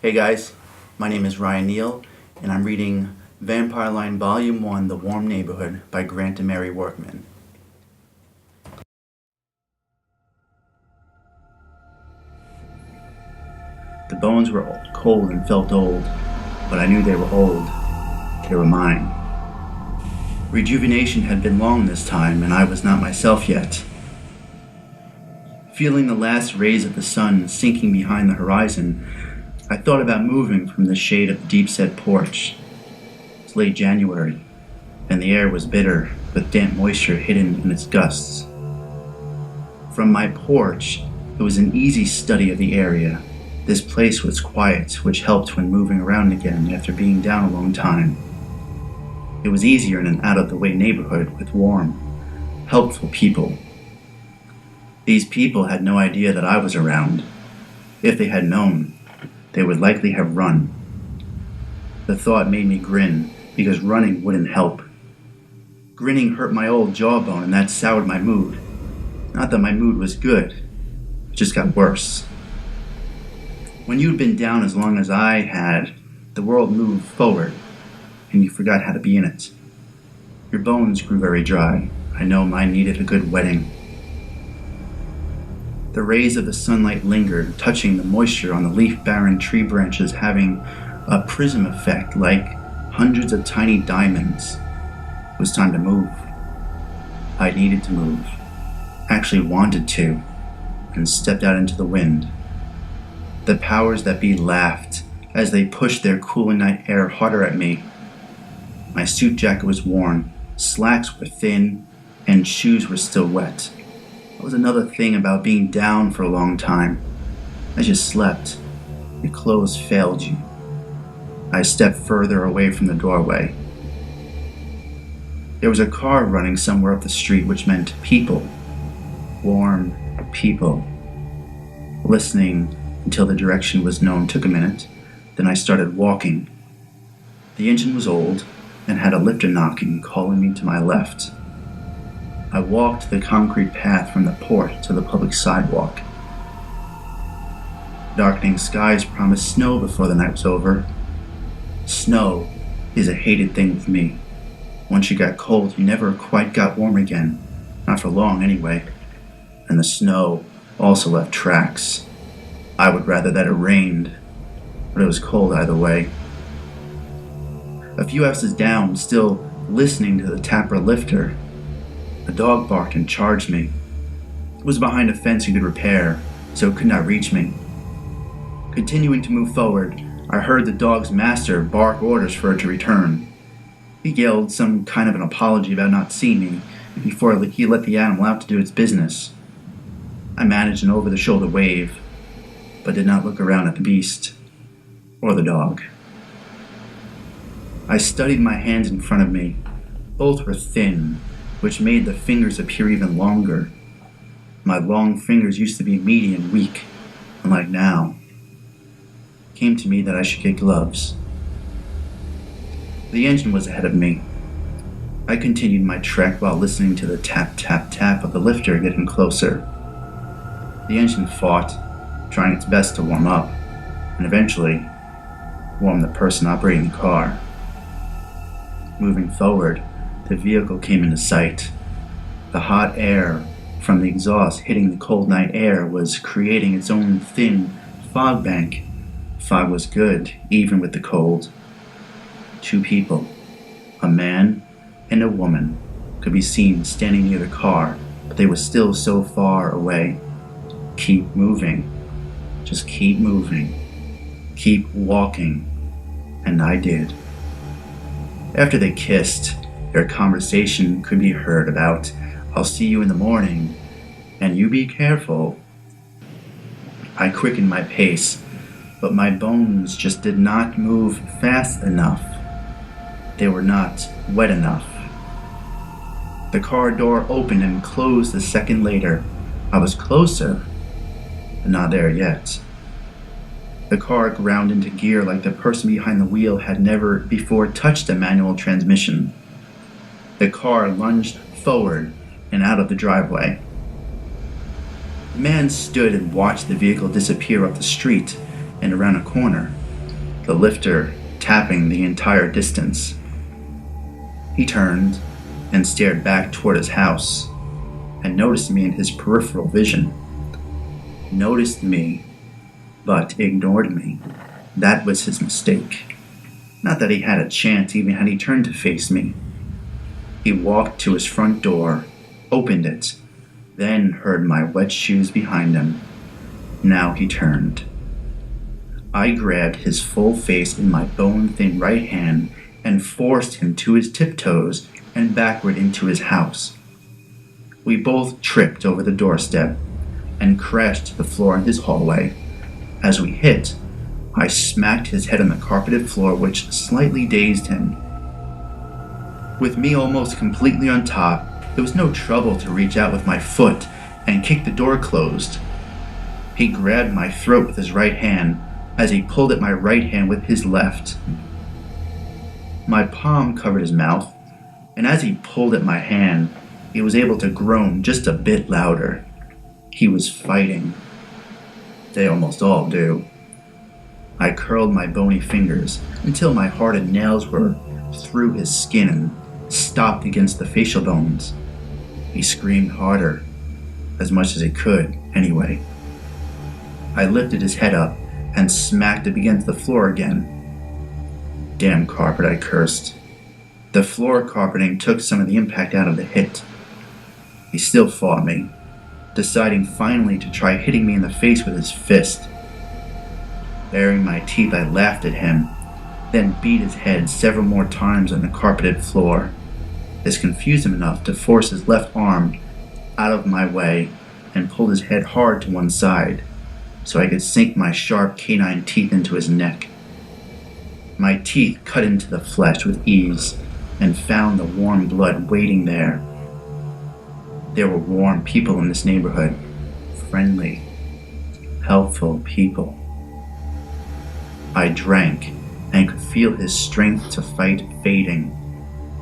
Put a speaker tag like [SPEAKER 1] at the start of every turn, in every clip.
[SPEAKER 1] Hey guys, my name is Ryan Neal, and I'm reading Vampire Line Volume 1, The Warm Neighborhood by Grant and Mary Workman. The bones were cold and felt old, but I knew they were old. They were mine. Rejuvenation had been long this time, and I was not myself yet. Feeling the last rays of the sun sinking behind the horizon, I thought about moving from the shade of the deep-set porch. It was late January, and the air was bitter, with damp moisture hidden in its gusts. From my porch, it was an easy study of the area. This place was quiet, which helped when moving around again after being down a long time. It was easier in an out-of-the-way neighborhood with warm, helpful people. These people had no idea that I was around. If they had known, they would likely have run. The thought made me grin, because running wouldn't help. Grinning hurt my old jawbone, and that soured my mood. Not that my mood was good, it just got worse. When you'd been down as long as I had, the world moved forward, and you forgot how to be in it. Your bones grew very dry. I know mine needed a good wetting. The rays of the sunlight lingered, touching the moisture on the leaf-barren tree branches, having a prism effect like hundreds of tiny diamonds. It was time to move. I needed to move, actually wanted to, and stepped out into the wind. The powers that be laughed as they pushed their cooling night air harder at me. My suit jacket was worn, slacks were thin, and shoes were still wet. That was another thing about being down for a long time. As you slept, your clothes failed you. I stepped further away from the doorway. There was a car running somewhere up the street, which meant people. Warm people. Listening until the direction was known took a minute. Then I started walking. The engine was old and had a lifter knocking, calling me to my left. I walked the concrete path from the porch to the public sidewalk. Darkening skies promised snow before the night was over. Snow is a hated thing with me. Once you got cold, you never quite got warm again. Not for long, anyway. And the snow also left tracks. I would rather that it rained, but it was cold either way. A few houses down, still listening to the tapper lifter, a dog barked and charged me. It was behind a fence you could repair, so it could not reach me. Continuing to move forward, I heard the dog's master bark orders for it to return. He yelled some kind of an apology about not seeing me before he let the animal out to do its business. I managed an over-the-shoulder wave, but did not look around at the beast or the dog. I studied my hands in front of me. Both were thin, which made the fingers appear even longer. My long fingers used to be meaty and weak, unlike now. It came to me that I should get gloves. The engine was ahead of me. I continued my trek while listening to the tap, tap, tap of the lifter getting closer. The engine fought, trying its best to warm up, and eventually warm the person operating the car. Moving forward, the vehicle came into sight. The hot air from the exhaust hitting the cold night air was creating its own thin fog bank. Fog was good, even with the cold. Two people, a man and a woman, could be seen standing near the car, but they were still so far away. Keep moving. Just keep moving. Keep walking. And I did. After they kissed, their conversation could be heard about, "I'll see you in the morning, and you be careful." I quickened my pace, but my bones just did not move fast enough. They were not wet enough. The car door opened and closed a second later. I was closer, but not there yet. The car ground into gear like the person behind the wheel had never before touched a manual transmission. The car lunged forward and out of the driveway. The man stood and watched the vehicle disappear up the street and around a corner. the lifter tapping the entire distance. He turned and stared back toward his house and noticed me in his peripheral vision. Noticed me, but ignored me. That was his mistake. Not that he had a chance even had he turned to face me. He walked to his front door, opened it, then heard my wet shoes behind him. Now he turned. I grabbed his full face in my bone-thin right hand and forced him to his tiptoes and backward into his house. We both tripped over the doorstep and crashed to the floor in his hallway. As we hit, I smacked his head on the carpeted floor, which slightly dazed him. With me almost completely on top, it was no trouble to reach out with my foot and kick the door closed. He grabbed my throat with his right hand as he pulled at my right hand with his left. My palm covered his mouth, and as he pulled at my hand, he was able to groan just a bit louder. He was fighting. They almost all do. I curled my bony fingers until my hardened nails were through his skin and stopped against the facial bones. He screamed harder, as much as he could, anyway. I lifted his head up and smacked it against the floor again. Damn carpet, I cursed. The floor carpeting took some of the impact out of the hit. He still fought me, deciding finally to try hitting me in the face with his fist. Baring my teeth, I laughed at him, then beat his head several more times on the carpeted floor. This confused him enough to force his left arm out of my way and pulled his head hard to one side so I could sink my sharp canine teeth into his neck. My teeth cut into the flesh with ease and found the warm blood waiting there. There were warm people in this neighborhood, friendly, helpful people. I drank and could feel his strength to fight fading.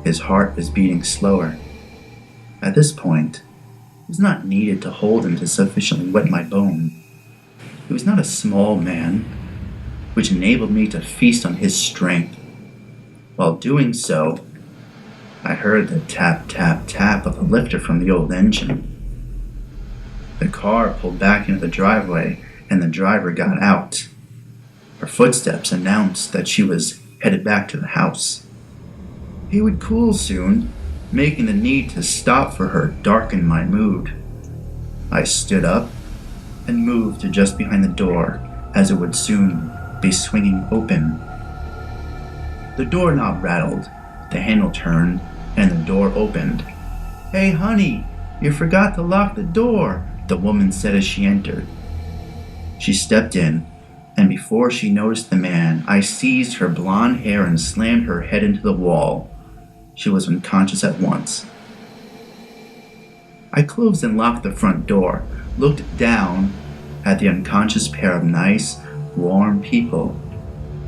[SPEAKER 1] His heart was beating slower. At this point, it was not needed to hold him to sufficiently wet my bone. He was not a small man, which enabled me to feast on his strength. While doing so, I heard the tap, tap, tap of the lifter from the old engine. The car pulled back into the driveway and the driver got out. Her footsteps announced that she was headed back to the house. He would cool soon, making the need to stop for her darken my mood. I stood up and moved to just behind the door, as it would soon be swinging open. The doorknob rattled, the handle turned, and the door opened. "Hey honey, you forgot to lock the door," the woman said as she entered. She stepped in, and before she noticed the man, I seized her blonde hair and slammed her head into the wall. She was unconscious at once. I closed and locked the front door, looked down at the unconscious pair of nice, warm people,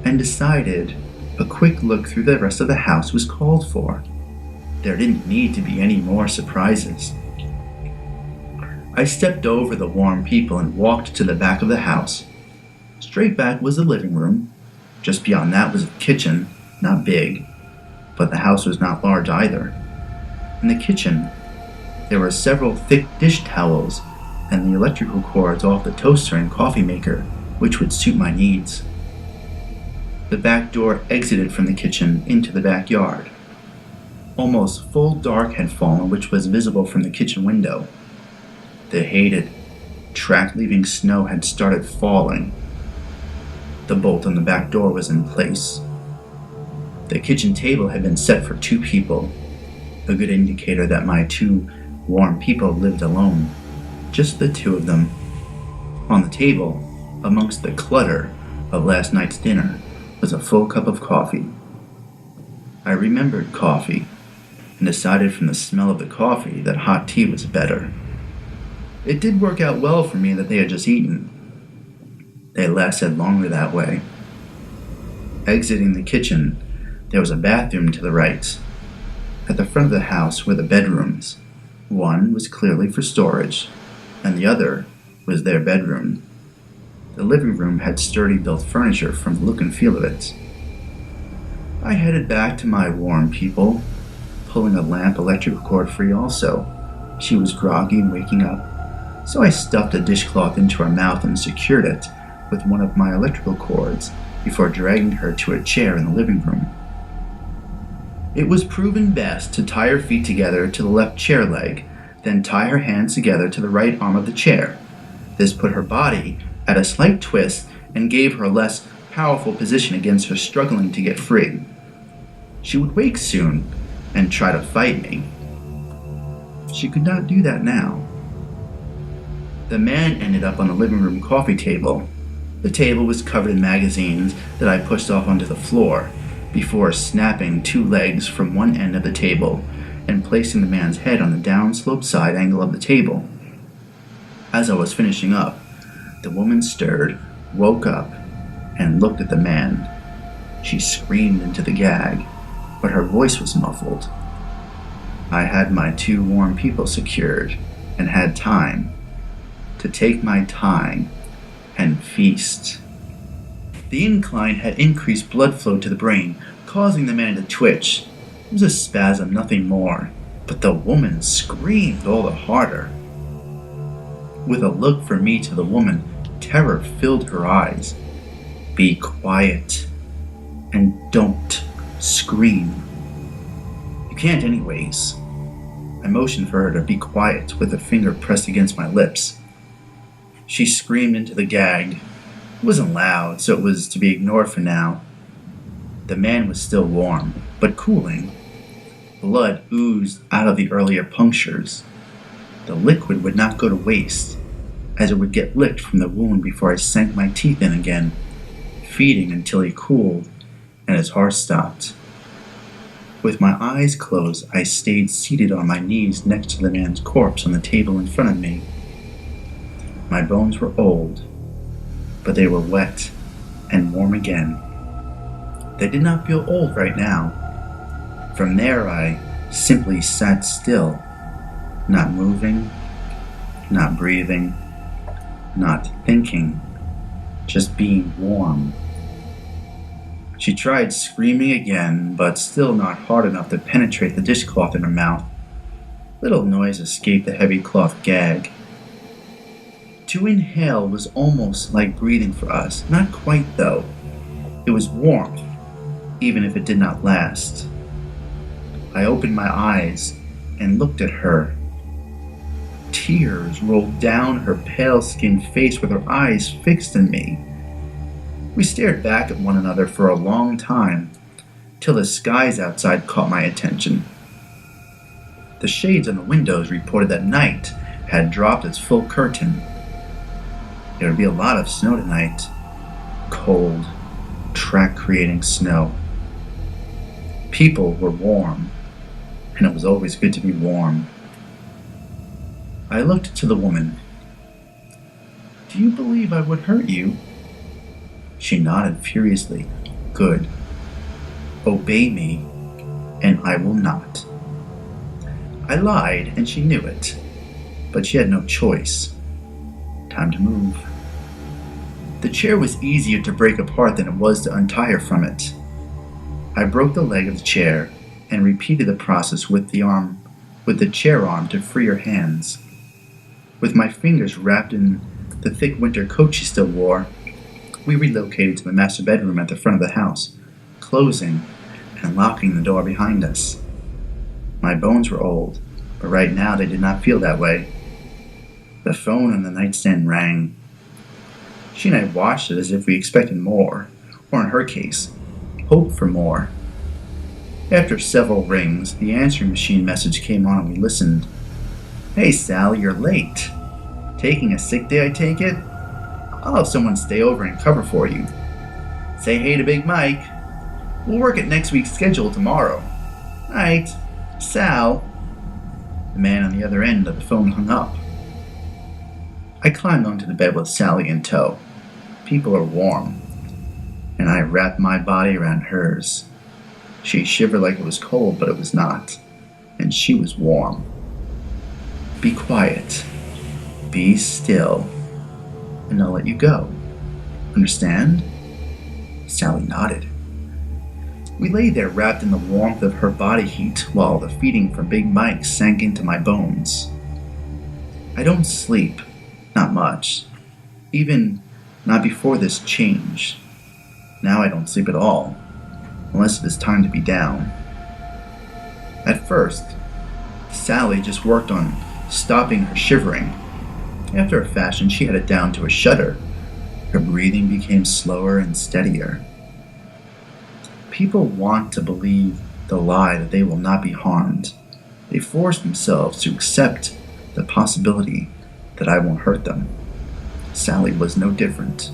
[SPEAKER 1] and decided a quick look through the rest of the house was called for. There didn't need to be any more surprises. I stepped over the warm people and walked to the back of the house. Straight back was the living room. Just beyond that was the kitchen, not big, but the house was not large either. In the kitchen, there were several thick dish towels and the electrical cords off the toaster and coffee maker, which would suit my needs. The back door exited from the kitchen into the backyard. Almost full dark had fallen, which was visible from the kitchen window. The hated, track-leaving snow had started falling. The bolt on the back door was in place. The kitchen table had been set for 2 people, a good indicator that my 2 warm people lived alone, just the 2 of them. On the table, amongst the clutter of last night's dinner, was a full cup of coffee. I remembered coffee, and decided from the smell of the coffee that hot tea was better. It did work out well for me that they had just eaten. They lasted longer that way. Exiting the kitchen, there was a bathroom to the right. At the front of the house were the bedrooms. One was clearly for storage, and the other was their bedroom. The living room had sturdy built furniture from the look and feel of it. I headed back to my warm people, pulling a lamp electrical cord free also. She was groggy and waking up, so I stuffed a dishcloth into her mouth and secured it with one of my electrical cords before dragging her to a chair in the living room. It was proven best to tie her feet together to the left chair leg, then tie her hands together to the right arm of the chair. This put her body at a slight twist and gave her a less powerful position against her struggling to get free. She would wake soon and try to fight me. She could not do that now. The man ended up on the living room coffee table. The table was covered in magazines that I pushed off onto the floor before snapping 2 legs from one end of the table and placing the man's head on the downslope side angle of the table. As I was finishing up, the woman stirred, woke up, and looked at the man. She screamed into the gag, but her voice was muffled. I had my 2 warm people secured and had time to take my time and feast. The incline had increased blood flow to the brain, causing the man to twitch. It was a spasm, nothing more, but the woman screamed all the harder. With a look from me to the woman, terror filled her eyes. Be quiet and don't scream. You can't anyways. I motioned for her to be quiet with a finger pressed against my lips. She screamed into the gag. It wasn't loud, so it was to be ignored for now. The man was still warm, but cooling. Blood oozed out of the earlier punctures. The liquid would not go to waste, as it would get licked from the wound before I sank my teeth in again, feeding until he cooled and his heart stopped. With my eyes closed, I stayed seated on my knees next to the man's corpse on the table in front of me. My bones were old, but they were wet and warm again. They did not feel old right now. From there, I simply sat still, not moving, not breathing, not thinking, just being warm. She tried screaming again, but still not hard enough to penetrate the dishcloth in her mouth. Little noise escaped the heavy cloth gag. To inhale was almost like breathing for us, not quite though. It was warmth, even if it did not last. I opened my eyes and looked at her. Tears rolled down her pale-skinned face with her eyes fixed on me. We stared back at one another for a long time, till the skies outside caught my attention. The shades on the windows reported that night had dropped its full curtain. There would be a lot of snow tonight. Cold, track-creating snow. People were warm, and it was always good to be warm. I looked to the woman. Do you believe I would hurt you? She nodded furiously. Good. Obey me, and I will not. I lied, and she knew it, but she had no choice. Time to move. The chair was easier to break apart than it was to untie her from it. I broke the leg of the chair and repeated the process with the chair arm to free her hands. With my fingers wrapped in the thick winter coat she still wore, we relocated to the master bedroom at the front of the house, closing and locking the door behind us. My bones were old, but right now they did not feel that way. The phone on the nightstand rang. She and I watched it as if we expected more, or in her case, hoped for more. After several rings, the answering machine message came on and we listened. Hey Sally, you're late. Taking a sick day, I take it? I'll have someone stay over and cover for you. Say hey to Big Mike. We'll work at next week's schedule tomorrow. Night. Sal. The man on the other end of the phone hung up. I climbed onto the bed with Sally in tow. People are warm, and I wrapped my body around hers. She shivered like it was cold, but it was not, and she was warm. Be quiet. Be still, and I'll let you go. Understand? Sally nodded. We lay there wrapped in the warmth of her body heat while the feeding from Big Mike sank into my bones. I don't sleep, not much. Even not before this change. Now I don't sleep at all, unless it is time to be down. At first, Sally just worked on stopping her shivering. After a fashion, she had it down to a shudder. Her breathing became slower and steadier. People want to believe the lie that they will not be harmed. They force themselves to accept the possibility that I won't hurt them. Sally was no different.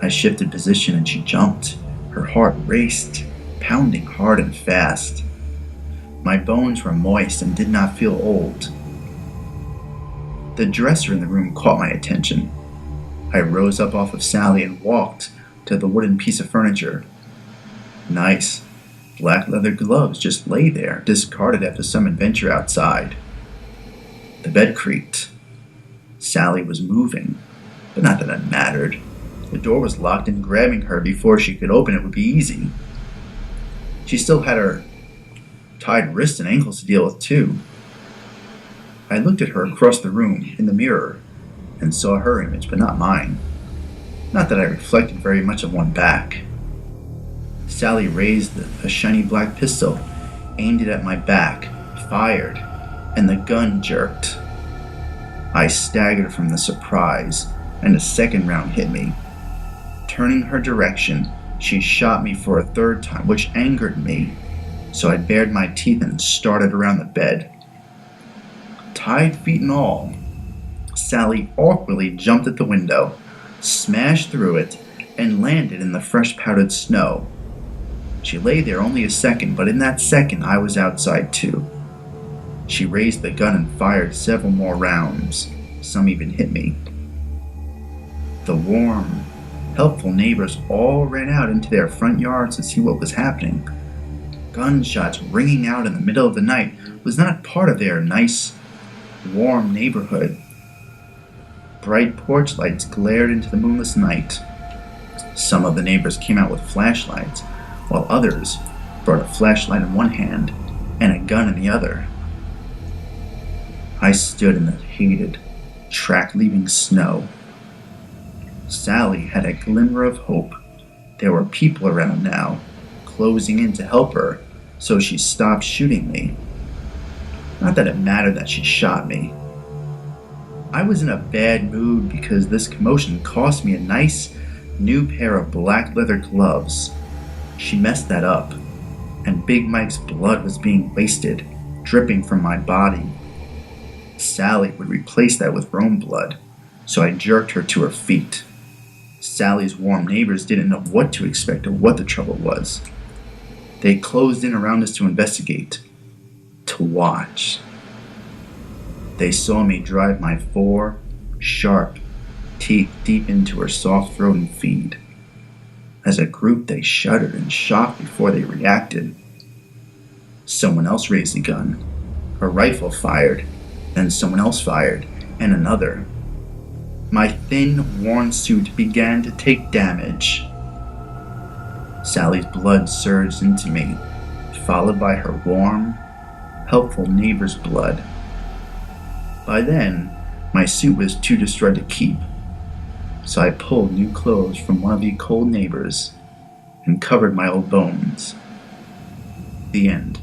[SPEAKER 1] I shifted position and she jumped. Her heart raced, pounding hard and fast. My bones were moist and did not feel old. The dresser in the room caught my attention. I rose up off of Sally and walked to the wooden piece of furniture. Nice, black leather gloves just lay there, discarded after some adventure outside. The bed creaked. Sally was moving, but not that it mattered. The door was locked and grabbing her before she could open it would be easy. She still had her tied wrists and ankles to deal with too. I looked at her across the room in the mirror and saw her image, but not mine. Not that I reflected very much of one back. Sally raised a shiny black pistol, aimed it at my back, fired, and the gun jerked. I staggered from the surprise, and a second round hit me. Turning her direction, she shot me for a third time, which angered me, so I bared my teeth and started around the bed. Tied feet and all, Sally awkwardly jumped at the window, smashed through it, and landed in the fresh powdered snow. She lay there only a second, but in that second I was outside too. She raised the gun and fired several more rounds. Some even hit me. The warm, helpful neighbors all ran out into their front yards to see what was happening. Gunshots ringing out in the middle of the night was not part of their nice, warm neighborhood. Bright porch lights glared into the moonless night. Some of the neighbors came out with flashlights, while others brought a flashlight in one hand and a gun in the other. I stood in the hated, track-leaving snow. Sally had a glimmer of hope. There were people around now, closing in to help her, so she stopped shooting me. Not that it mattered that she shot me. I was in a bad mood because this commotion cost me a nice, new pair of black leather gloves. She messed that up, and Big Mike's blood was being wasted, dripping from my body. Sally would replace that with her own blood, so I jerked her to her feet. Sally's warm neighbors didn't know what to expect or what the trouble was. They closed in around us to investigate, to watch. They saw me drive my 4 sharp teeth deep into her soft throat and feed. As a group, they shuddered in shock before they reacted. Someone else raised a gun. A rifle fired. Then someone else fired, and another. My thin, worn suit began to take damage. Sally's blood surged into me, followed by her warm, helpful neighbor's blood. By then, my suit was too destroyed to keep, so I pulled new clothes from one of the cold neighbors and covered my old bones. The end.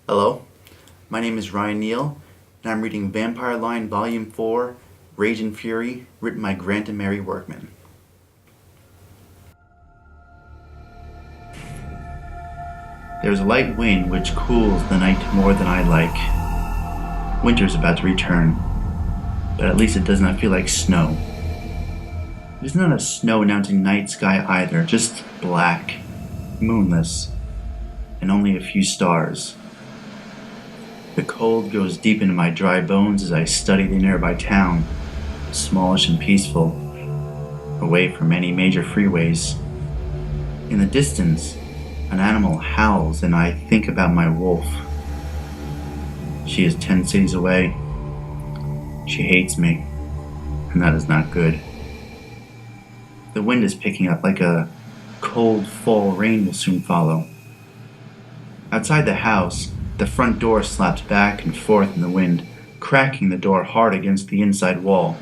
[SPEAKER 1] Hello, my name is Ryan Neal, and I'm reading Vampire Line Volume 4, Rage and Fury, written by Grant and Mary Workman. There's a light wind which cools the night more than I like. Winter's about to return, but at least it does not feel like snow. It is not a snow-announcing night sky either, just black, moonless, and only a few stars. The cold goes deep into my dry bones as I study the nearby town, smallish and peaceful, away from any major freeways. In the distance, an animal howls and I think about my wolf. She is 10 cities away. She hates me, and that is not good. The wind is picking up like a cold fall rain will soon follow. Outside the house, the front door slaps back and forth in the wind, cracking the door hard against the inside wall.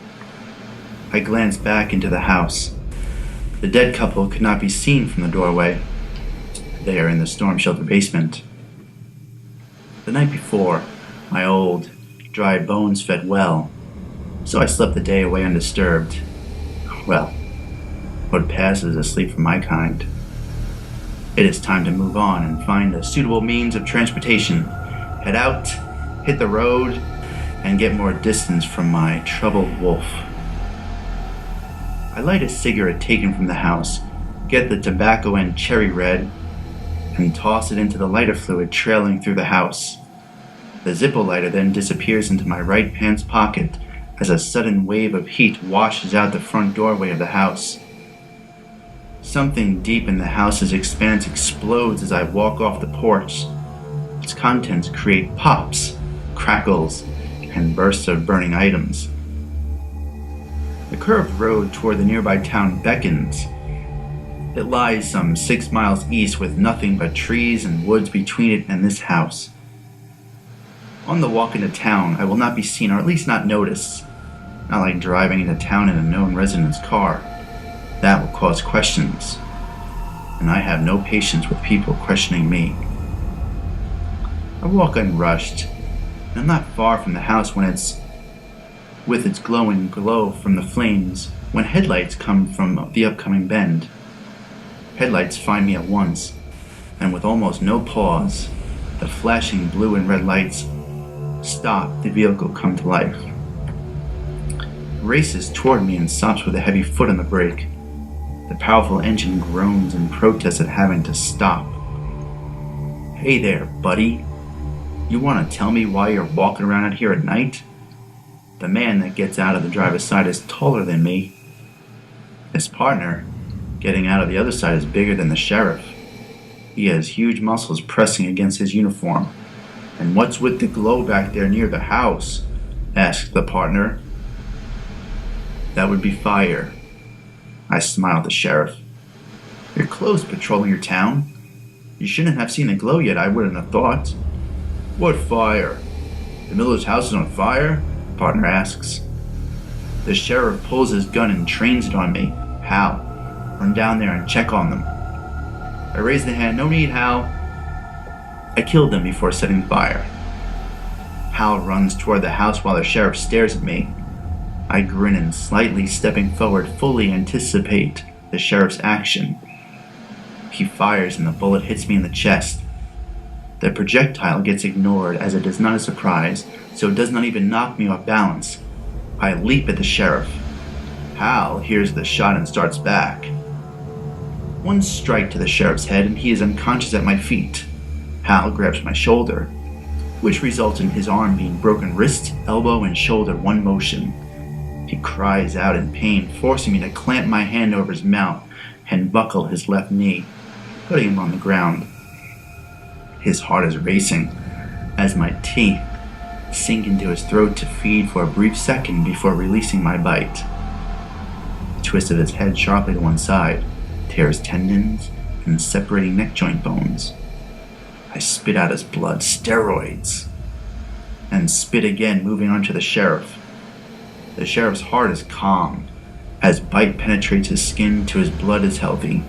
[SPEAKER 1] I glance back into the house. The dead couple could not be seen from the doorway. They are in the storm shelter basement. The night before, my old, dry bones fed well, so I slept the day away undisturbed. Well, what passes as sleep for my kind. It is time to move on and find a suitable means of transportation, head out, hit the road, and get more distance from my troubled wolf. I light a cigarette taken from the house, get the tobacco end cherry red, and toss it into the lighter fluid trailing through the house. The Zippo lighter then disappears into my right pants pocket as a sudden wave of heat washes out the front doorway of the house. Something deep in the house's expanse explodes as I walk off the porch. Its contents create pops, crackles, and bursts of burning items. The curved road toward the nearby town beckons. It lies some 6 miles east with nothing but trees and woods between it and this house. On the walk into town, I will not be seen, or at least not noticed. Not like driving into town in a known resident's car. That will cause questions, and I have no patience with people questioning me. I walk unrushed, and I'm not far from the house with its glowing glow from the flames, when headlights come from the upcoming bend. Headlights find me at once, and with almost no pause, the flashing blue and red lights stop the vehicle come to life. Races toward me and stops with a heavy foot on the brake. The powerful engine groans in protest at having to stop. Hey there, buddy. You want to tell me why you're walking around out here at night? The man that gets out of the driver's side is taller than me. His partner, getting out of the other side, is bigger than the sheriff. He has huge muscles pressing against his uniform. And what's with the glow back there near the house? Asked the partner. That would be fire. I smiled at the sheriff. You're close patrolling your town. You shouldn't have seen the glow yet, I wouldn't have thought. What fire? The miller's house is on fire? The partner asks. The sheriff pulls his gun and trains it on me. Hal, run down there and check on them. I raise the hand. No need, Hal. I killed them before setting fire. Hal runs toward the house while the sheriff stares at me. I grin and, slightly stepping forward, fully anticipate the sheriff's action. He fires and the bullet hits me in the chest. The projectile gets ignored as it is not a surprise, so it does not even knock me off balance. I leap at the sheriff. Hal hears the shot and starts back. One strike to the sheriff's head and he is unconscious at my feet. Hal grabs my shoulder, which results in his arm being broken wrist, elbow, and shoulder one motion. He cries out in pain, forcing me to clamp my hand over his mouth and buckle his left knee, putting him on the ground. His heart is racing as my teeth sink into his throat to feed for a brief second before releasing my bite. The twist of his head sharply to one side tears tendons and separating neck joint bones. I spit out his blood, steroids, and spit again, moving on to the sheriff. The sheriff's heart is calm, as bite penetrates his skin to his blood is healthy.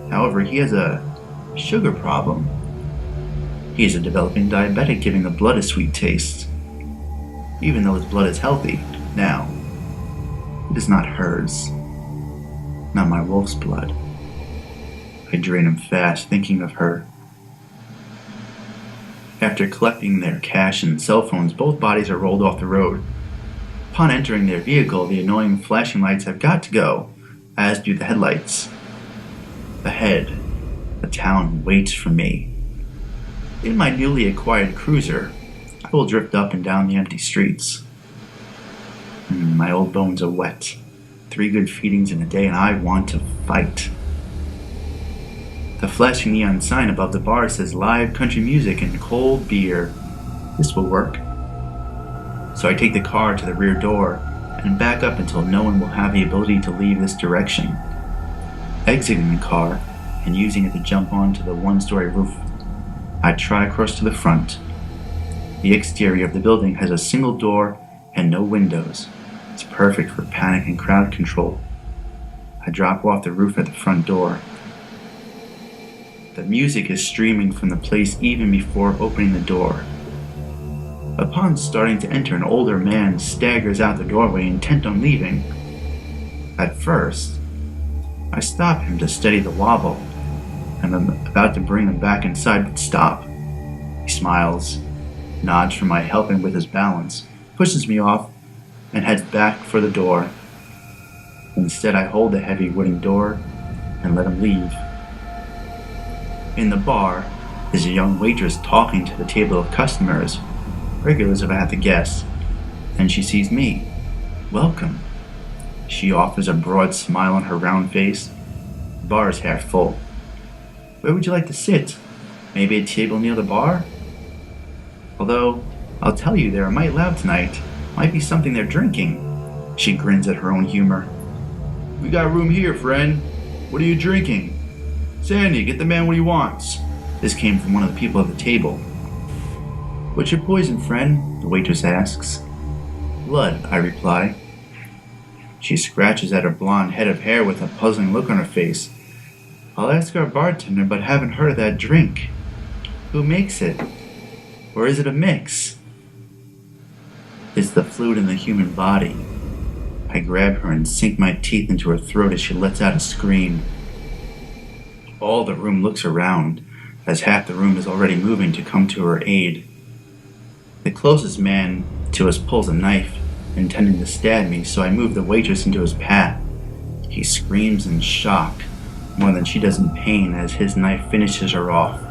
[SPEAKER 1] However, he has a sugar problem. He is a developing diabetic, giving the blood a sweet taste. Even though his blood is healthy, now, it is not hers. Not my wolf's blood. I drain him fast, thinking of her. After collecting their cash and cell phones, both bodies are rolled off the road. Upon entering their vehicle, the annoying flashing lights have got to go, as do the headlights. Ahead, the town waits for me. In my newly acquired cruiser, I will drift up and down the empty streets. My old bones are wet. 3 good feedings in a day, and I want to fight. The flashing neon sign above the bar says live country music and cold beer. This will work. So I take the car to the rear door and back up until no one will have the ability to leave this direction. Exiting the car and using it to jump onto the 1-story roof, I try across to the front. The exterior of the building has a single door and no windows. It's perfect for panic and crowd control. I drop off the roof at the front door. The music is streaming from the place even before opening the door. Upon starting to enter, an older man staggers out the doorway, intent on leaving. At first, I stop him to steady the wobble, and I'm about to bring him back inside, but stop. He smiles, nods for my helping with his balance, pushes me off, and heads back for the door. Instead, I hold the heavy wooden door and let him leave. In the bar is a young waitress talking to the table of customers, regulars if I had to guess, and she sees me. Welcome. She offers a broad smile on her round face. The bar is half full. Where would you like to sit? Maybe a table near the bar? Although, I'll tell you, they're mighty loud tonight. Might be something they're drinking. She grins at her own humor. We got room here, friend. What are you drinking? Sandy, get the man what he wants. This came from one of the people at the table. What's your poison, friend? The waitress asks. Blood, I reply. She scratches at her blonde head of hair with a puzzling look on her face. I'll ask our bartender, but haven't heard of that drink. Who makes it? Or is it a mix? It's the fluid in the human body. I grab her and sink my teeth into her throat as she lets out a scream. All the room looks around, as half the room is already moving to come to her aid. The closest man to us pulls a knife, intending to stab me, so I move the waitress into his path. He screams in shock, more than she does in pain, as his knife finishes her off.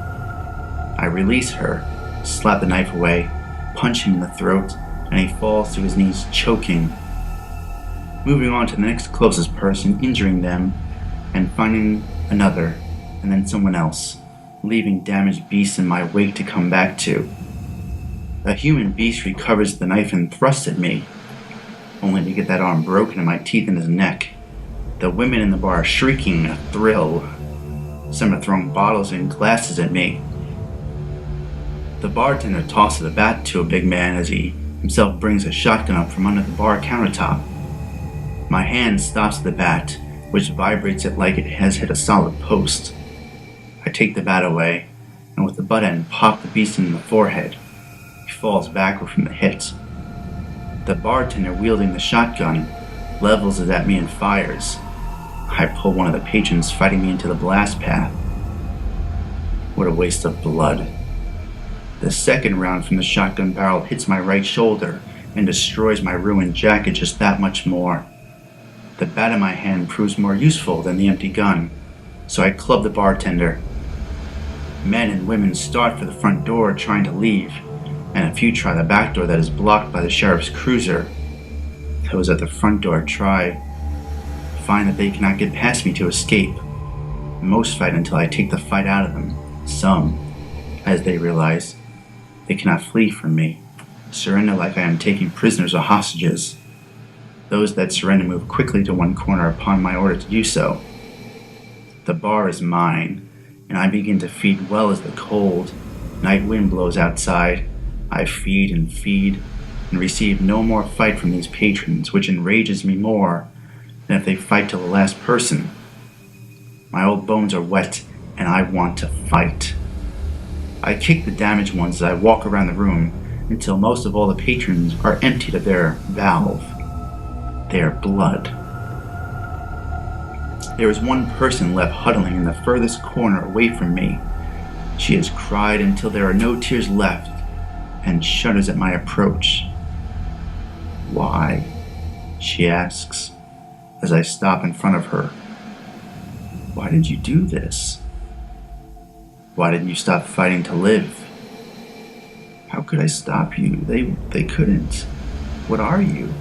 [SPEAKER 1] I release her, slap the knife away, punch him in the throat, and he falls to his knees choking. Moving on to the next closest person, injuring them, and finding another, and then someone else, leaving damaged beasts in my wake to come back to. A human beast recovers the knife and thrusts at me, only to get that arm broken and my teeth in his neck. The women in the bar are shrieking a thrill. Some are throwing bottles and glasses at me. The bartender tosses a bat to a big man as he himself brings a shotgun up from under the bar countertop. My hand stops the bat, which vibrates it like it has hit a solid post. I take the bat away, and with the butt end pop the beast in the forehead. He falls backward from the hit. The bartender, wielding the shotgun, levels it at me and fires. I pull one of the patrons fighting me into the blast path. What a waste of blood. The second round from the shotgun barrel hits my right shoulder and destroys my ruined jacket just that much more. The bat in my hand proves more useful than the empty gun, so I club the bartender. Men and women start for the front door trying to leave, and a few try the back door that is blocked by the sheriff's cruiser. Those at the front door find that they cannot get past me to escape. Most fight until I take the fight out of them. Some, as they realize, they cannot flee from me, surrender like I am taking prisoners or hostages. Those that surrender move quickly to one corner upon my order to do so. The bar is mine, and I begin to feed well as the cold night wind blows outside. I feed and receive no more fight from these patrons, which enrages me more than if they fight till the last person. My old bones are wet, and I want to fight. I kick the damaged ones as I walk around the room until most of all the patrons are emptied of their valve, their blood. There is one person left huddling in the furthest corner away from me. She has cried until there are no tears left and shudders at my approach. "Why?" she asks as I stop in front of her. "Why did you do this? Why didn't you stop fighting to live?" "How could I stop you? They couldn't. What are you?"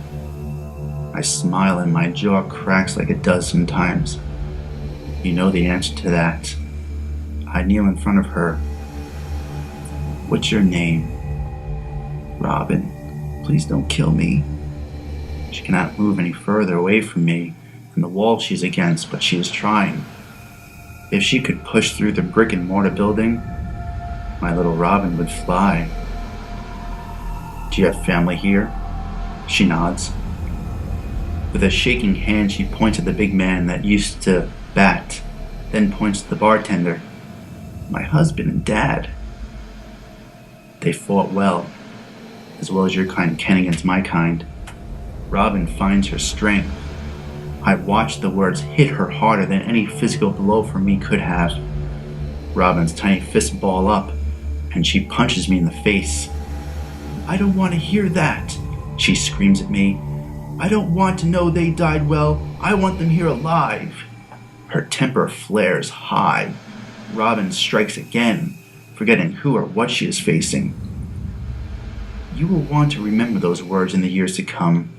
[SPEAKER 1] I smile and my jaw cracks like it does sometimes. You know the answer to that. I kneel in front of her. "What's your name?" "Robin. Please don't kill me." She cannot move any further away from me and the wall she's against, but she is trying. If she could push through the brick and mortar building, my little Robin would fly. "Do you have family here?" She nods. With a shaking hand, she points at the big man that used to bat, then points to the bartender. "My husband and dad. They fought well as your kind can against my kind." Robin finds her strength. I watched the words hit her harder than any physical blow from me could have. Robin's tiny fists ball up, and she punches me in the face. "I don't want to hear that," she screams at me. "I don't want to know they died well. I want them here alive." Her temper flares high. Robin strikes again, forgetting who or what she is facing. You will want to remember those words in the years to come.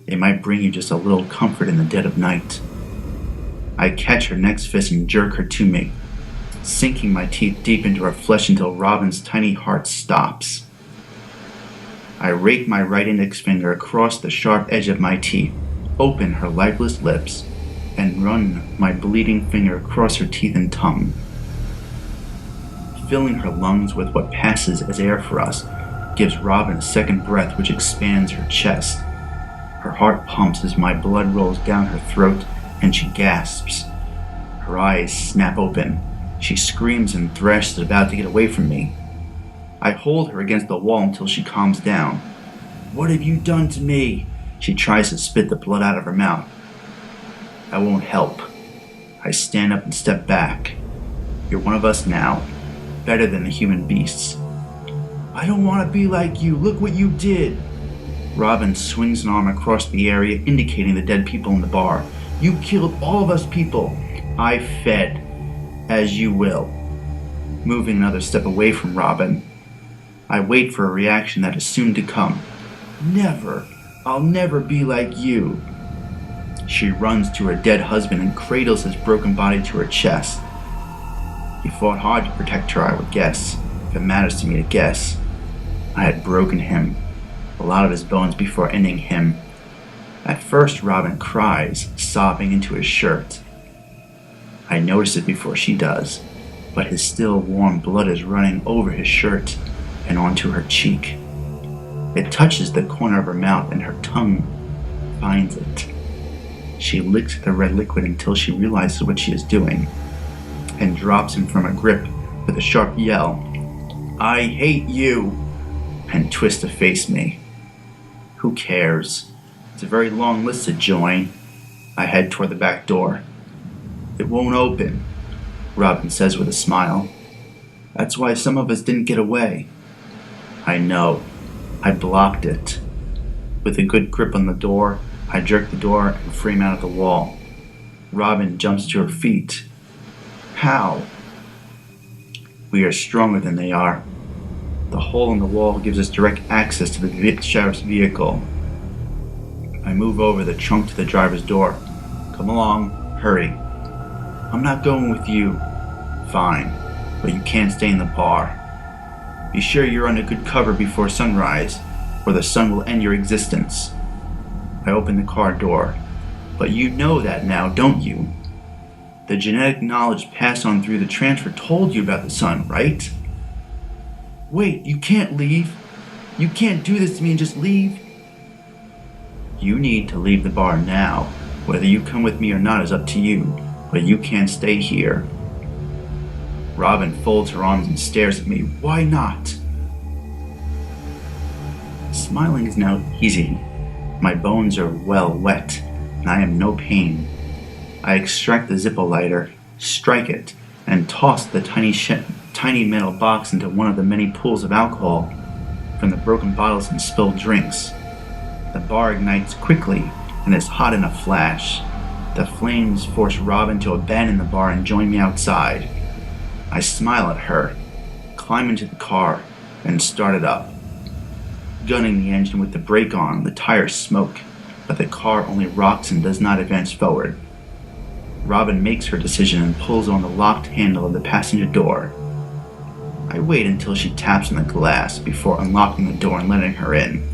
[SPEAKER 1] They might bring you just a little comfort in the dead of night. I catch her next fist and jerk her to me, sinking my teeth deep into her flesh until Robin's tiny heart stops. I rake my right index finger across the sharp edge of my teeth, open her lifeless lips, and run my bleeding finger across her teeth and tongue. Filling her lungs with what passes as air for us gives Robin a second breath which expands her chest. Her heart pumps as my blood rolls down her throat and she gasps. Her eyes snap open. She screams and thrashes about to get away from me. I hold her against the wall until she calms down. "What have you done to me?" She tries to spit the blood out of her mouth. I won't help. I stand up and step back. "You're one of us now, better than the human beasts." "I don't want to be like you. Look what you did." Robin swings an arm across the area, indicating the dead people in the bar. "You killed all of us people." I fed. "As you will." Moving another step away from Robin, I wait for a reaction that is soon to come. "Never. I'll never be like you." She runs to her dead husband and cradles his broken body to her chest. He fought hard to protect her, I would guess, if it matters to me to guess. I had broken him, a lot of his bones before ending him. At first, Robin cries, sobbing into his shirt. I notice it before she does, but his still warm blood is running over his shirt and onto her cheek. It touches the corner of her mouth and her tongue finds it. She licks the red liquid until she realizes what she is doing and drops him from her grip with a sharp yell, "I hate you!" and twists to face me. Who cares? It's a very long list to join. I head toward the back door. "It won't open," Robin says with a smile. "That's why some of us didn't get away." I know. I blocked it. With a good grip on the door, I jerk the door and frame out of the wall. Robin jumps to her feet. How? We are stronger than they are. The hole in the wall gives us direct access to the sheriff's vehicle. I move over the trunk to the driver's door. "Come along, hurry." "I'm not going with you." "Fine, but you can't stay in the bar. Be sure you're under good cover before sunrise, or the sun will end your existence." I open the car door. "But you know that now, don't you? The genetic knowledge passed on through the transfer told you about the sun, right?" "Wait, you can't leave. You can't do this to me and just leave." "You need to leave the bar now. Whether you come with me or not is up to you, but you can't stay here." Robin folds her arms and stares at me. Why not? Smiling is now easy. My bones are well wet, and I have no pain. I extract the Zippo lighter, strike it, and toss the tiny metal box into one of the many pools of alcohol from the broken bottles and spilled drinks. The bar ignites quickly and is hot in a flash. The flames force Robin to abandon the bar and join me outside. I smile at her, climb into the car, and start it up. Gunning the engine with the brake on, the tires smoke, but the car only rocks and does not advance forward. Robin makes her decision and pulls on the locked handle of the passenger door. I wait until she taps on the glass before unlocking the door and letting her in.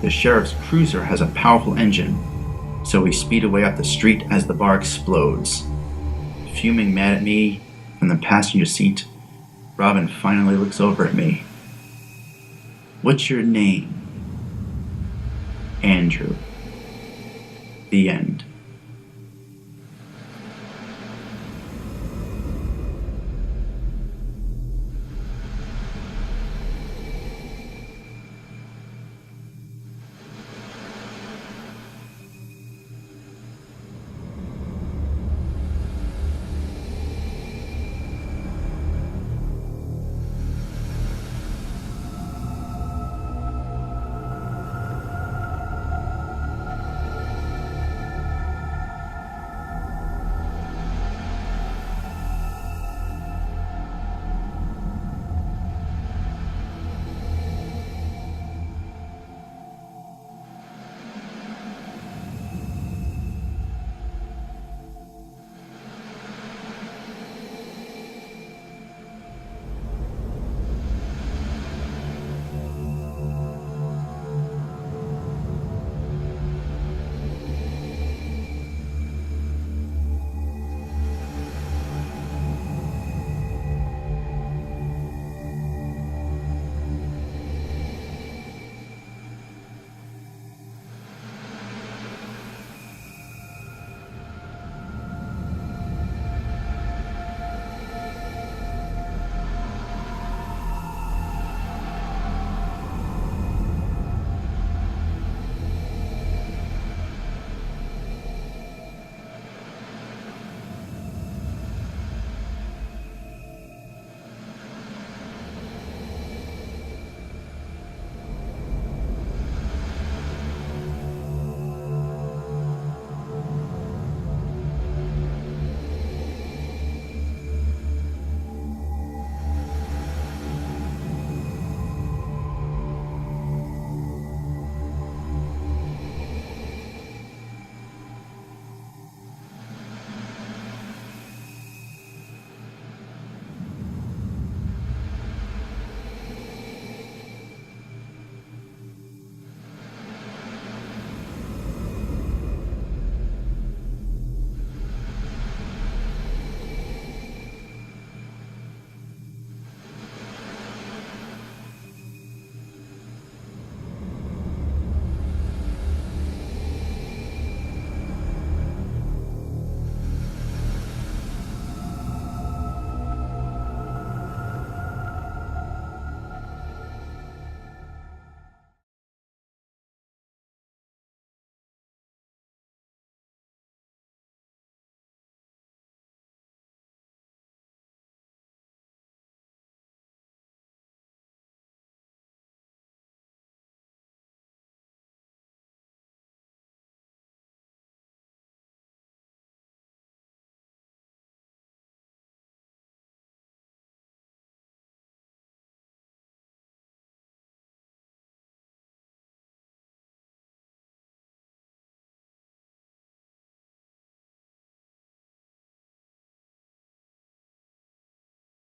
[SPEAKER 1] The sheriff's cruiser has a powerful engine, so we speed away up the street as the bar explodes. Fuming mad at me from the passenger seat, Robin finally looks over at me. What's your name? Andrew. The end.